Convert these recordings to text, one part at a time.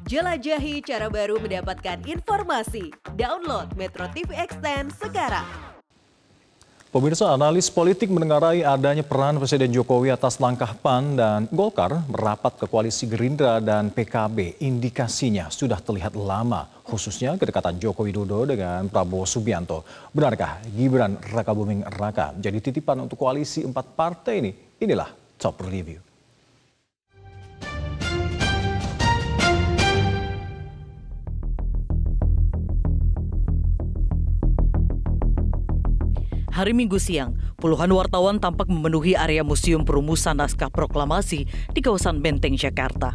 Jelajahi cara baru mendapatkan informasi. Download Metro TV Extend sekarang. Pemirsa, analis politik menengarai adanya peran Presiden Jokowi atas langkah PAN dan Golkar merapat ke koalisi Gerindra dan PKB. Indikasinya sudah terlihat lama, khususnya kedekatan Joko Widodo dengan Prabowo Subianto. Benarkah Gibran Rakabuming Raka jadi titipan untuk koalisi 4 partai ini? Inilah Top Review. Hari Minggu siang, puluhan wartawan tampak memenuhi area Museum Perumusan Naskah Proklamasi di kawasan Menteng, Jakarta.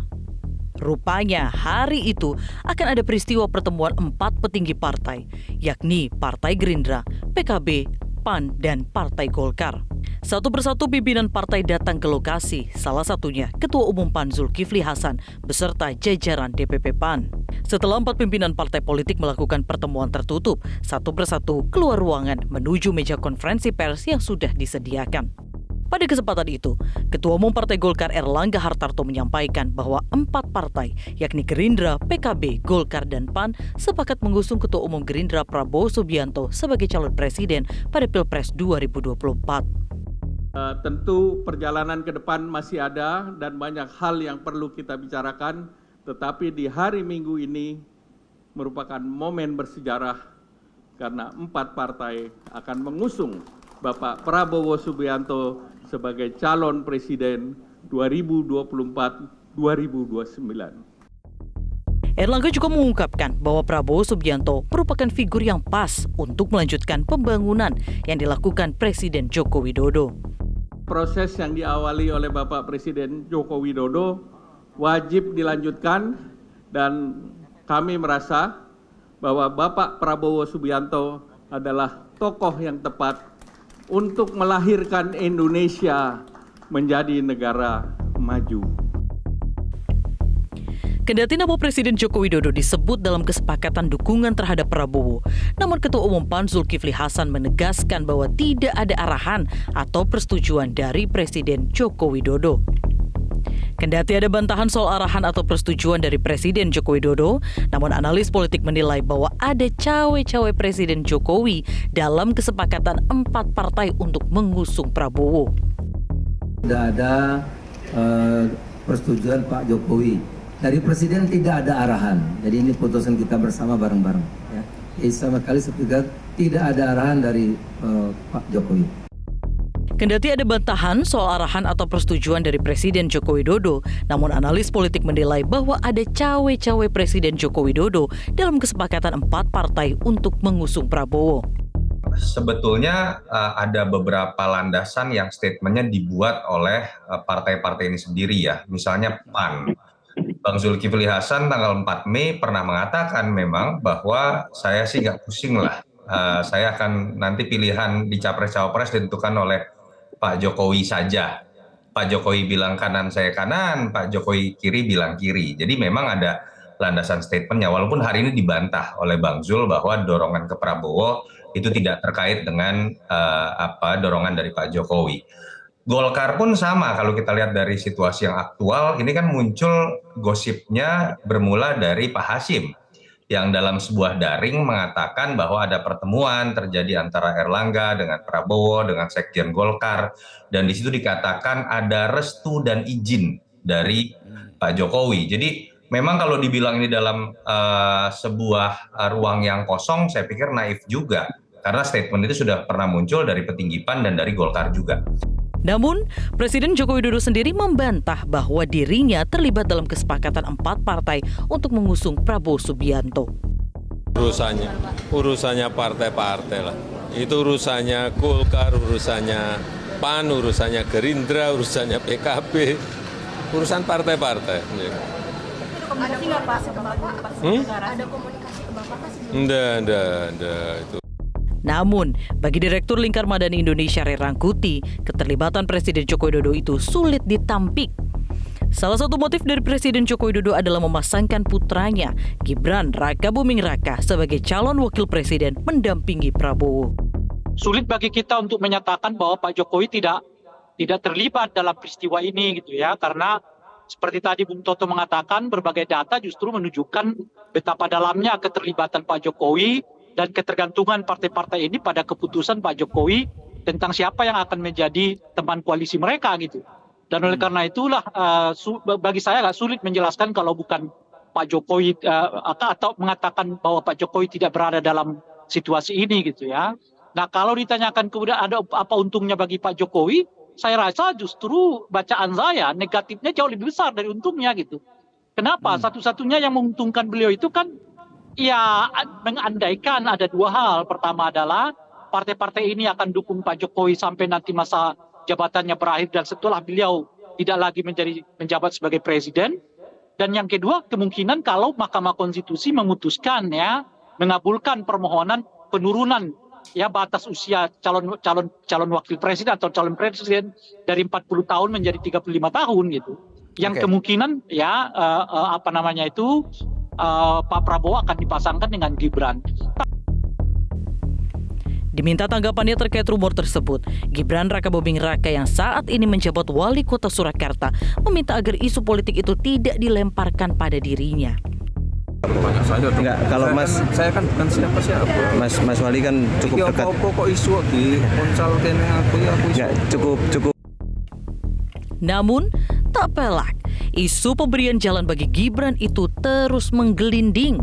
Rupanya hari itu akan ada peristiwa pertemuan 4 petinggi partai, yakni Partai Gerindra, PKB, PAN, dan Partai Golkar. Satu persatu pimpinan partai datang ke lokasi, salah satunya Ketua Umum PAN Zulkifli Hasan beserta jajaran DPP PAN. Setelah 4 pimpinan partai politik melakukan pertemuan tertutup, satu persatu keluar ruangan menuju meja konferensi pers yang sudah disediakan. Pada kesempatan itu, Ketua Umum Partai Golkar Erlangga Hartarto menyampaikan bahwa 4 partai, yakni Gerindra, PKB, Golkar, dan PAN, sepakat mengusung Ketua Umum Gerindra Prabowo Subianto sebagai calon presiden pada Pilpres 2024. Tentu perjalanan ke depan masih ada dan banyak hal yang perlu kita bicarakan, tetapi di hari Minggu ini merupakan momen bersejarah karena 4 partai akan mengusung Bapak Prabowo Subianto sebagai calon presiden 2024-2029. Erlangga juga mengungkapkan bahwa Prabowo Subianto merupakan figur yang pas untuk melanjutkan pembangunan yang dilakukan Presiden Joko Widodo. Proses yang diawali oleh Bapak Presiden Joko Widodo wajib dilanjutkan dan kami merasa bahwa Bapak Prabowo Subianto adalah tokoh yang tepat untuk melahirkan Indonesia menjadi negara maju. Kendati nama Presiden Joko Widodo disebut dalam kesepakatan dukungan terhadap Prabowo, namun Ketua Umum PAN Zulkifli Hasan menegaskan bahwa tidak ada arahan atau persetujuan dari Presiden Joko Widodo. Kendati ada bantahan soal arahan atau persetujuan dari Presiden Joko Widodo, namun analis politik menilai bahwa ada cawe-cawe Presiden Jokowi dalam kesepakatan 4 partai untuk mengusung Prabowo. Tidak ada persetujuan Pak Jokowi. Dari Presiden tidak ada arahan. Jadi ini putusan kita bersama bareng-bareng. Ya. Jadi sama sekali tidak ada arahan dari Pak Jokowi. Kendati ada bantahan soal arahan atau persetujuan dari Presiden Joko Widodo, namun analis politik menilai bahwa ada cawe-cawe Presiden Joko Widodo dalam kesepakatan 4 partai untuk mengusung Prabowo. Sebetulnya ada beberapa landasan yang statementnya dibuat oleh partai-partai ini sendiri ya. Misalnya PAN. Bang Zulkifli Hasan tanggal 4 Mei pernah mengatakan memang bahwa saya sih nggak pusing lah. Saya akan nanti pilihan di Capres-Cawapres ditentukan oleh Pak Jokowi saja. Pak Jokowi bilang kanan, saya kanan. Pak Jokowi kiri, bilang kiri. Jadi memang ada landasan statementnya. Walaupun hari ini dibantah oleh Bang Zul bahwa dorongan ke Prabowo itu tidak terkait dengan dorongan dari Pak Jokowi. Golkar pun sama, kalau kita lihat dari situasi yang aktual, ini kan muncul gosipnya bermula dari Pak Hasyim yang dalam sebuah daring mengatakan bahwa ada pertemuan terjadi antara Erlangga dengan Prabowo dengan Sekjen Golkar, dan di situ dikatakan ada restu dan izin dari Pak Jokowi. Jadi memang kalau dibilang ini dalam sebuah ruang yang kosong, saya pikir naif juga, karena statement itu sudah pernah muncul dari petinggi PAN dan dari Golkar juga. Namun, Presiden Joko Widodo sendiri membantah bahwa dirinya terlibat dalam kesepakatan 4 partai untuk mengusung Prabowo Subianto. Urusannya partai-partai lah. Itu urusannya Golkar, urusannya PAN, urusannya Gerindra, urusannya PKB, urusan partai-partai. Ada komunikasi nggak Pak ke Bapak? Ada komunikasi ke Bapak sebelum? Enggak itu. Namun, bagi Direktur Lingkar Madani Indonesia Ray Rangkuti, keterlibatan Presiden Joko Widodo itu sulit ditampik. Salah satu motif dari Presiden Joko Widodo adalah memasangkan putranya, Gibran Rakabuming Raka, sebagai calon wakil presiden mendampingi Prabowo. Sulit bagi kita untuk menyatakan bahwa Pak Jokowi tidak terlibat dalam peristiwa ini gitu ya, karena seperti tadi Bung Toto mengatakan, berbagai data justru menunjukkan betapa dalamnya keterlibatan Pak Jokowi dan ketergantungan partai-partai ini pada keputusan Pak Jokowi tentang siapa yang akan menjadi teman koalisi mereka gitu. Dan oleh karena itulah bagi saya agak sulit menjelaskan kalau bukan Pak Jokowi atau mengatakan bahwa Pak Jokowi tidak berada dalam situasi ini gitu ya. Nah kalau ditanyakan kemudian ada apa untungnya bagi Pak Jokowi, saya rasa justru bacaan saya negatifnya jauh lebih besar dari untungnya gitu. Kenapa? Satu-satunya yang menguntungkan beliau itu kan ya mengandaikan ada dua hal. Pertama adalah partai-partai ini akan dukung Pak Jokowi sampai nanti masa jabatannya berakhir dan setelah beliau tidak lagi menjabat sebagai presiden. Dan yang kedua kemungkinan kalau Mahkamah Konstitusi memutuskan ya mengabulkan permohonan penurunan ya batas usia calon wakil presiden atau calon presiden dari 40 tahun menjadi 35 tahun gitu. Yang kemungkinan ya Pak Prabowo akan dipasangkan dengan Gibran. Diminta tanggapannya terkait rumor tersebut, Gibran Rakabuming Raka yang saat ini menjabat wali kota Surakarta meminta agar isu politik itu tidak dilemparkan pada dirinya. Enggak, kalau saya kan bukan siapa-siapa. Mas Wali kan cukup dekat. Kok isu di konsultan aku Enggak, cukup. Namun, tak pelak, isu pemberian jalan bagi Gibran itu terus menggelinding.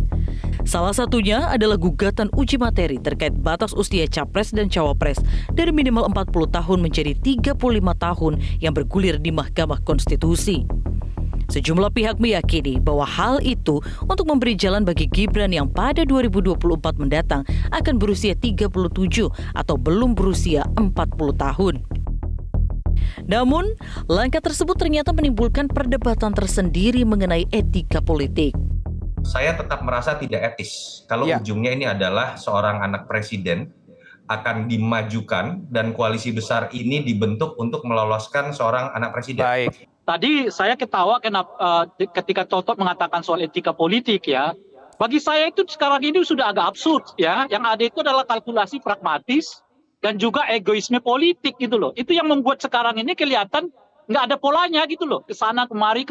Salah satunya adalah gugatan uji materi terkait batas usia capres dan cawapres dari minimal 40 tahun menjadi 35 tahun yang bergulir di Mahkamah Konstitusi. Sejumlah pihak meyakini bahwa hal itu untuk memberi jalan bagi Gibran yang pada 2024 mendatang akan berusia 37 atau belum berusia 40 tahun. Namun, langkah tersebut ternyata menimbulkan perdebatan tersendiri mengenai etika politik. Saya tetap merasa tidak etis kalau ujungnya ini adalah seorang anak presiden akan dimajukan dan koalisi besar ini dibentuk untuk meloloskan seorang anak presiden. Baik. Tadi saya ketawa ketika Toto mengatakan soal etika politik ya. Bagi saya itu sekarang ini sudah agak absurd ya. Yang ada itu adalah kalkulasi pragmatis dan juga egoisme politik gitu loh. Itu yang membuat sekarang ini kelihatan nggak ada polanya gitu loh. Kesana kemari,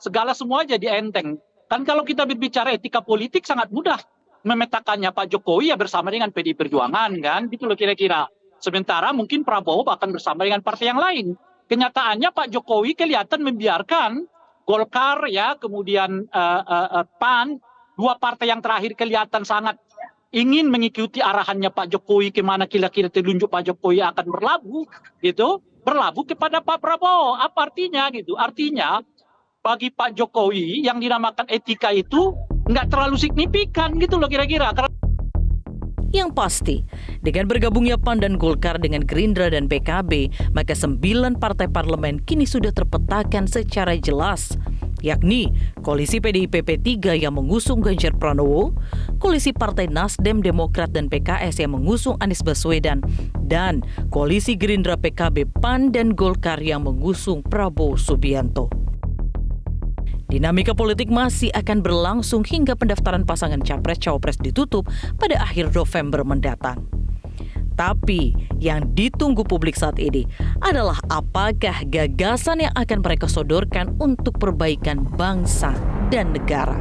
segala semua jadi enteng. Kan kalau kita berbicara etika politik sangat mudah memetakannya. Pak Jokowi ya bersama dengan PDI Perjuangan kan, gitu loh kira-kira. Sementara mungkin Prabowo akan bersama dengan partai yang lain. Kenyataannya Pak Jokowi kelihatan membiarkan Golkar ya, kemudian PAN, dua partai yang terakhir kelihatan sangat ingin mengikuti arahannya Pak Jokowi kemana kira-kira telunjuk Pak Jokowi akan berlabuh kepada Pak Prabowo. Apa artinya gitu? Artinya bagi Pak Jokowi yang dinamakan etika itu nggak terlalu signifikan gitu loh kira-kira. Yang pasti, dengan bergabungnya PAN dan Golkar dengan Gerindra dan PKB, maka 9 partai parlemen kini sudah terpetakan secara jelas, yakni koalisi PDIP P3 yang mengusung Ganjar Pranowo, koalisi Partai Nasdem, Demokrat, dan PKS yang mengusung Anies Baswedan, dan koalisi Gerindra, PKB, PAN, dan Golkar yang mengusung Prabowo Subianto. Dinamika politik masih akan berlangsung hingga pendaftaran pasangan capres-cawapres ditutup pada akhir November mendatang. Tapi yang ditunggu publik saat ini adalah apakah gagasan yang akan mereka sodorkan untuk perbaikan bangsa dan negara.